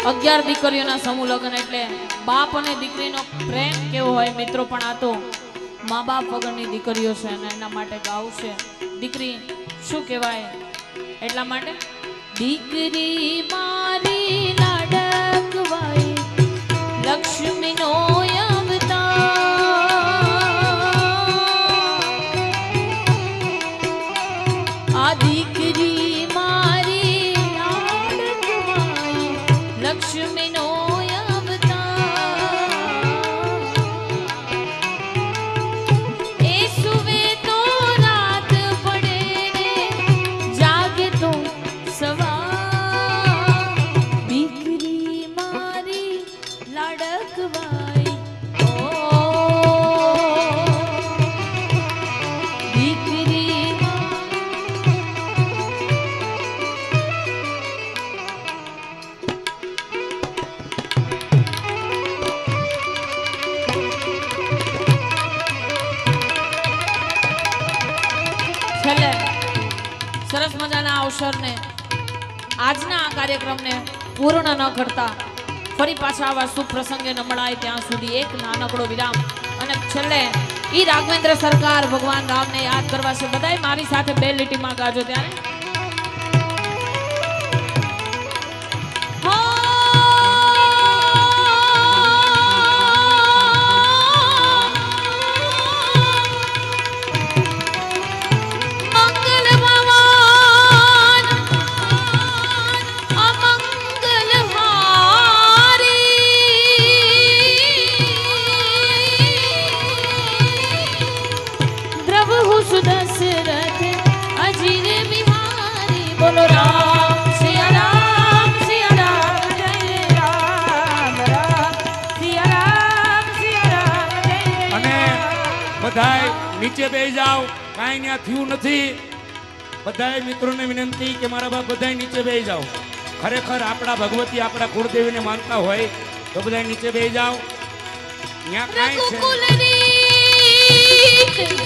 11 દીકરીઓના સમૂહ લગ્ન એટલે બાપ અને દીકરીનો પ્રેમ કેવો હોય મિત્રો, પણ આ તો મા બાપ વગરની દીકરીઓ છે અને એના માટે ગાવું છે. દીકરી શું કહેવાય એટલા માટે દીકરી મારી લાડકવાઈ લક્ષ્મીનો અવતાર, આ દીકરી મારી લાડકવાઈ લક્ષ્મીનો સરસ મજાના અવસરને આજના આ કાર્યક્રમને પૂર્ણ ન કરતા ફરી પાછા આવા શુભ પ્રસંગે ન મળાય ત્યાં સુધી એક નાનકડો વિરામ અને છેલ્લે ઈ રાઘવેન્દ્ર સરકાર ભગવાન રામને યાદ કરવા છે. બધાય મારી સાથે બે લીટીમાં ગાજો ત્યારે બધાય નીચે બેસી જાઓ, કાંઈ ત્યાં થયું નથી. બધાય મિત્રોને વિનંતી કે મારા બાપ બધાય નીચે બેસી જાઓ. ખરેખર આપણા ભગવતી આપણા કુળદેવીને માનતા હોય તો બધાય નીચે બેસી જાઓ. ત્યાં કાંઈ છે રઘુકુલ રીત